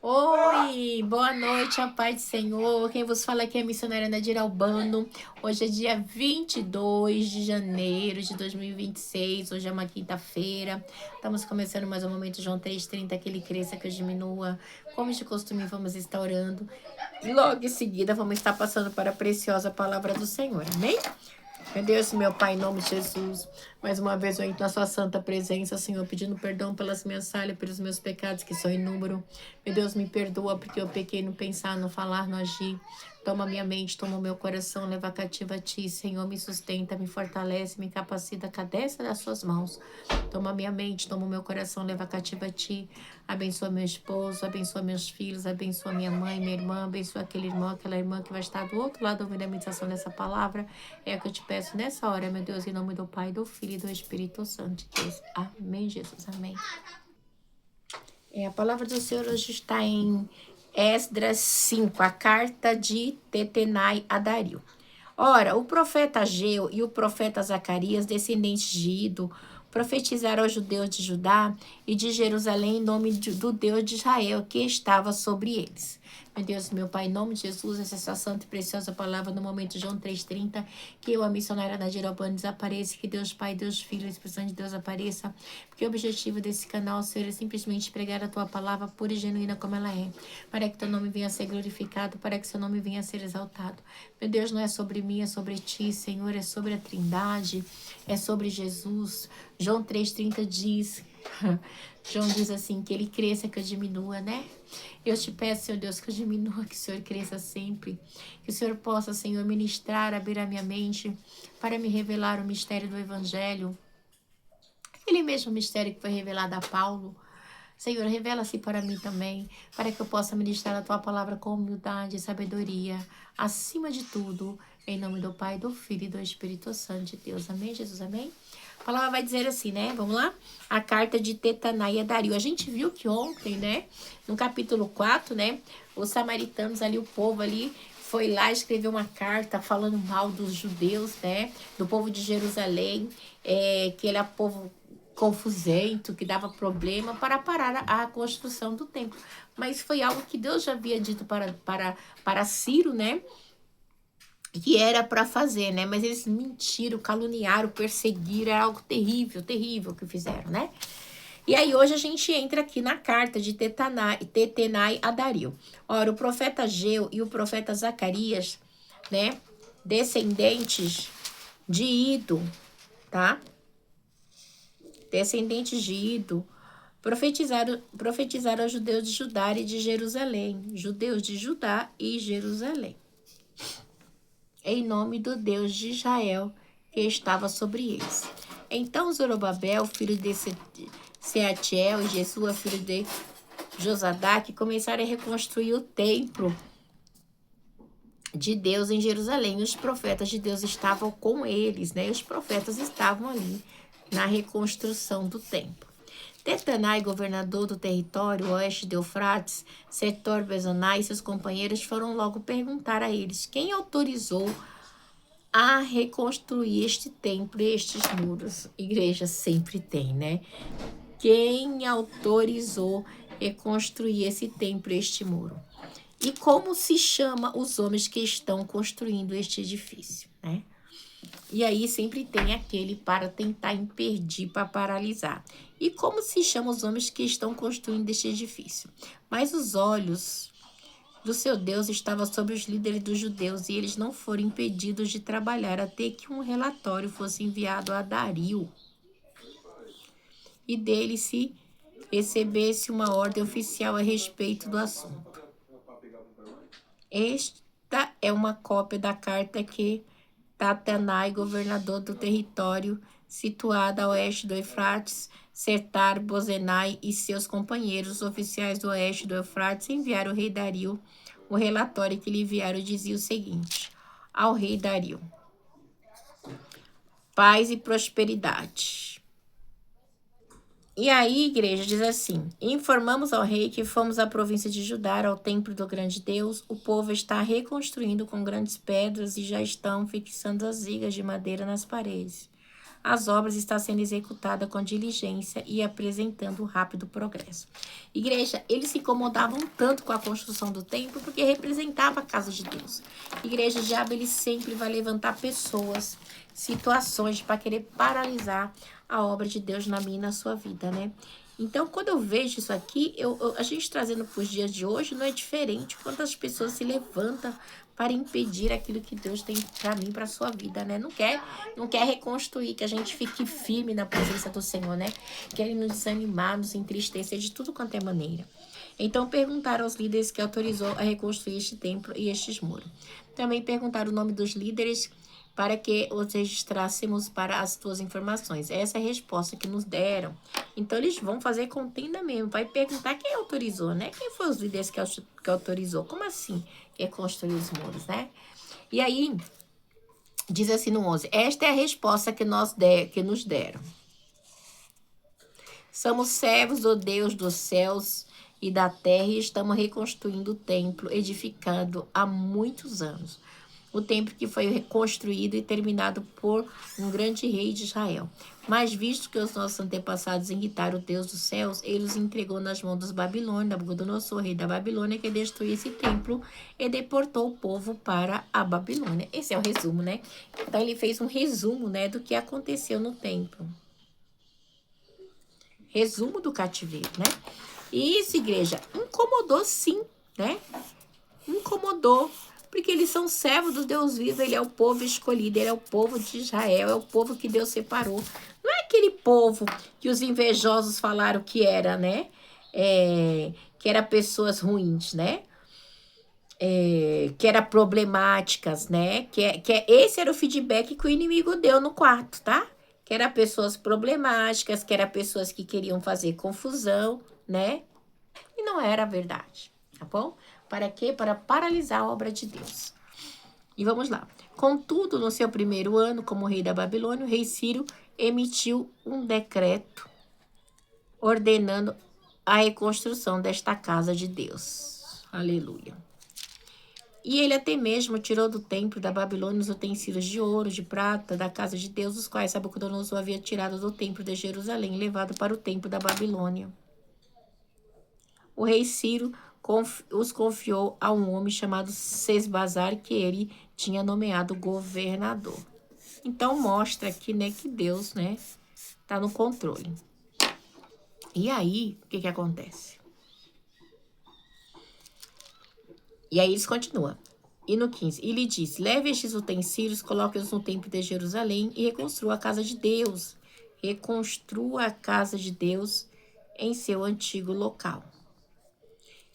Oi, boa noite, a paz do Senhor. Quem vos fala aqui é a missionária Nadir Albano. Hoje é dia 22 de janeiro de 2026. Hoje é uma quinta-feira. Estamos começando mais um momento João 3:30, que ele cresça, que eu diminua. Como de costume, vamos estar orando. E logo em seguida, vamos estar passando para a preciosa palavra do Senhor. Amém? Meu Deus, meu Pai, em nome de Jesus, mais uma vez eu entro na sua santa presença, Senhor, pedindo perdão pelas minhas falhas, pelos meus pecados que são inúmeros. Meu Deus, me perdoa porque eu pequei no pensar, no falar, no agir. Toma minha mente, toma o meu coração, leva cativa a ti, Senhor, me sustenta, me fortalece, me capacita com a destra das suas mãos. Toma minha mente, toma o meu coração, leva cativa a ti. Abençoa meu esposo, abençoa meus filhos, abençoa minha mãe, minha irmã, abençoa aquele irmão, aquela irmã que vai estar do outro lado ouvindo a meditação dessa palavra. É o que eu te peço nessa hora, meu Deus, em nome do Pai, do Filho e do Espírito Santo de Deus. Amém, Jesus, amém. A palavra do Senhor hoje está em Esdras 5, a carta de Tetenai a Dario. Ora, o profeta Ageu e o profeta Zacarias, descendentes de Ido, profetizaram aos judeus de Judá e de Jerusalém em nome do Deus de Israel, que estava sobre eles. Meu Deus, meu Pai, em nome de Jesus, essa é sua santa e preciosa palavra no momento de João 3:30, que eu, a missionária Nadir Albano, desapareça, que Deus Pai, Deus Filho, a expressão de Deus apareça, porque o objetivo desse canal, Senhor, é simplesmente pregar a tua palavra pura e genuína como ela é, para que teu nome venha a ser glorificado, para que seu nome venha a ser exaltado. Meu Deus, não é sobre mim, é sobre ti, Senhor, é sobre a Trindade, é sobre Jesus. João 3:30 diz, João diz assim, que ele cresça, que eu diminua, né? Eu te peço, Senhor Deus, que eu diminua, que o Senhor cresça sempre. Que o Senhor possa, Senhor, ministrar, abrir a minha mente para me revelar o mistério do Evangelho. Aquele mesmo mistério que foi revelado a Paulo. Senhor, revela-se para mim também, para que eu possa ministrar a tua palavra com humildade e sabedoria, acima de tudo, em nome do Pai, do Filho e do Espírito Santo de Deus. Amém, Jesus, amém? A palavra vai dizer assim, né? Vamos lá? A carta de Tetanai a Dario. A gente viu que ontem, né? No capítulo 4, né? Os samaritanos ali, o povo ali, foi lá escrever uma carta falando mal dos judeus, né? Do povo de Jerusalém, que ele é povo confusento, que dava problema para parar a construção do templo. Mas foi algo que Deus já havia dito para Ciro, né? Que era para fazer, né? Mas eles mentiram, caluniaram, perseguiram, era algo terrível, terrível que fizeram, né? E aí hoje a gente entra aqui na carta de Tetenai a Dario. Ora, o profeta Ageu e o profeta Zacarias, né? Descendentes de Ido, tá? Descendentes de Ido, profetizaram aos judeus de Judá e de Jerusalém, judeus de Judá e Jerusalém, em nome do Deus de Israel que estava sobre eles. Então Zorobabel, filho de Seatiel, e Jesua, filho de Josadaque, começaram a reconstruir o templo de Deus em Jerusalém. Os profetas de Deus estavam com eles, né? Os profetas estavam ali na reconstrução do templo. Tetanai, governador do território oeste de Eufrates, Setor Bezonai e seus companheiros foram logo perguntar a eles quem autorizou a reconstruir este templo e estes muros. Igreja sempre tem, né? Quem autorizou reconstruir esse templo e este muro? E como se chama os homens que estão construindo este edifício, né? E aí sempre tem aquele para tentar impedir, para paralisar. E como se chama os homens que estão construindo este edifício? Mas os olhos do seu Deus estavam sobre os líderes dos judeus e eles não foram impedidos de trabalhar até que um relatório fosse enviado a Dario e dele se recebesse uma ordem oficial a respeito do assunto. Esta é uma cópia da carta que Tatanai, governador do território situado a oeste do Eufrates, Setar Bozenai e seus companheiros oficiais do oeste do Eufrates enviaram ao rei Dario. O relatório que lhe enviaram dizia o seguinte: ao rei Dario: paz e prosperidade. E aí, igreja, diz assim: informamos ao rei que fomos à província de Judá, ao templo do grande Deus. O povo está reconstruindo com grandes pedras e já estão fixando as vigas de madeira nas paredes. as obras estão sendo executadas com diligência e apresentando rápido progresso. Igreja, eles se incomodavam tanto com a construção do templo porque representava a casa de Deus. Igreja, o diabo, ele sempre vai levantar pessoas, situações para querer paralisar a obra de Deus na minha e na sua vida, né? Então, quando eu vejo isso aqui, a gente trazendo para os dias de hoje, não é diferente. Quantas pessoas se levantam para impedir aquilo que Deus tem para mim, para a sua vida, né? Não quer reconstruir, que a gente fique firme na presença do Senhor, né? Querem nos desanimar, nos entristecer de tudo quanto é maneira. Então, perguntaram aos líderes que autorizou a reconstruir este templo e estes muros. Também perguntaram o nome dos líderes para que os registrássemos para as tuas informações. Essa é a resposta que nos deram. Então, eles vão fazer contenda mesmo. Vai perguntar quem autorizou, né? Quem foi os líderes que autorizou? Como assim reconstruir os muros, né? E aí, diz assim no 11. Esta é a resposta que nos deram. Somos servos do Deus dos céus e da terra e estamos reconstruindo o templo edificado há muitos anos. O templo que foi reconstruído e terminado por um grande rei de Israel. Mas visto que os nossos antepassados irritaram o Deus dos céus, ele os entregou nas mãos dos babilônios, Nabucodonosor, rei da Babilônia, que destruiu esse templo e deportou o povo para a Babilônia. Esse é o resumo, né? Então ele fez um resumo, né, do que aconteceu no templo. Resumo do cativeiro, né? E isso, igreja, incomodou sim, né? Incomodou. Porque eles são servos do Deus vivo, ele é o povo escolhido, ele é o povo de Israel, é o povo que Deus separou. Não é aquele povo que os invejosos falaram que era, né? Que era pessoas ruins, né? Que era problemáticas, né? Esse era o feedback que o inimigo deu no quarto, tá? Que era pessoas problemáticas, que era pessoas que queriam fazer confusão, né? E não era verdade, tá bom? Para quê? Para paralisar a obra de Deus. E vamos lá. Contudo, no seu primeiro ano como rei da Babilônia, o rei Ciro emitiu um decreto ordenando a reconstrução desta casa de Deus. Aleluia. E ele até mesmo tirou do templo da Babilônia os utensílios de ouro, de prata, da casa de Deus, os quais Nabucodonosor havia tirado do templo de Jerusalém e levado para o templo da Babilônia. O rei Ciro os confiou a um homem chamado Sesbazar, que ele tinha nomeado governador. Então mostra aqui, né, que Deus, né, tá no controle. E aí, o que acontece? E aí eles continuam. E no 15, e lhe disse, leve estes utensílios, coloque-os no templo de Jerusalém e reconstrua a casa de Deus. Reconstrua a casa de Deus em seu antigo local.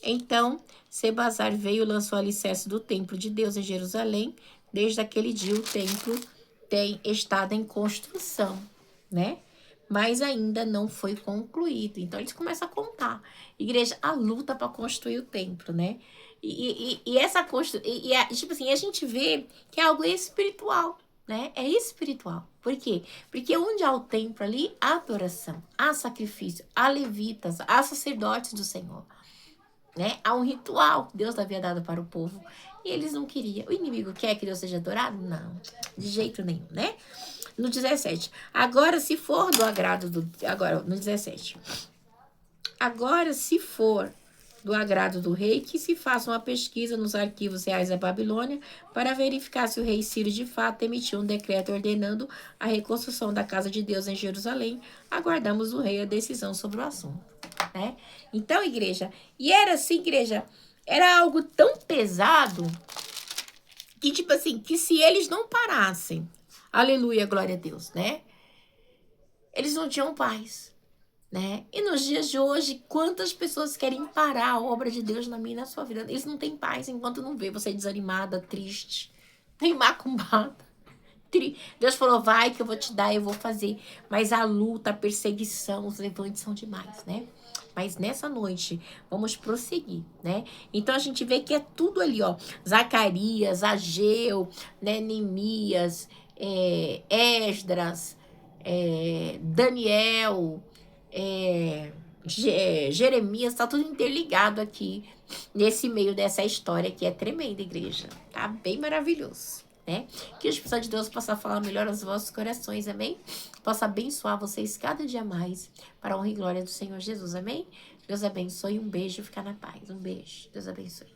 Então, Sebazar veio e lançou o alicerce do templo de Deus em Jerusalém. Desde aquele dia o templo tem estado em construção, né? Mas ainda não foi concluído. Então, eles começam a contar. Igreja, a luta para construir o templo, né? E essa construção... tipo assim, a gente vê que é algo espiritual, né? É espiritual. Por quê? Porque onde há o templo ali, há adoração, há sacrifício, há levitas, há sacerdotes do Senhor. Né? Há um ritual que Deus havia dado para o povo e eles não queriam. O inimigo quer que Deus seja adorado? Não, de jeito nenhum, né? No 17. Agora, se for do agrado do... Agora, no 17. Agora, se for do agrado do rei, que se faça uma pesquisa nos arquivos reais da Babilônia para verificar se o rei Ciro de fato emitiu um decreto ordenando a reconstrução da casa de Deus em Jerusalém. Aguardamos do rei a decisão sobre o assunto. Né? Então, igreja, e era assim, igreja, era algo tão pesado que, tipo assim, que se eles não parassem, aleluia, glória a Deus, né? Eles não tinham paz, né? E nos dias de hoje, quantas pessoas querem parar a obra de Deus na minha e na sua vida? Eles não têm paz enquanto não vê você desanimada, triste, nem macumbada. Deus falou, vai que eu vou te dar, eu vou fazer. Mas a luta, a perseguição, os levantes são demais, né? Mas nessa noite, vamos prosseguir, né? Então, a gente vê que é tudo ali, ó. Zacarias, Ageu, né? Neemias, Esdras, Daniel, Jeremias, tá tudo interligado aqui, nesse meio dessa história que é tremenda, igreja. Tá bem maravilhoso. né? Que o Espírito Santo de Deus possa falar melhor aos vossos corações, amém? Possa abençoar vocês cada dia mais, para a honra e glória do Senhor Jesus, amém? Deus abençoe, um beijo, fica na paz, um beijo, Deus abençoe.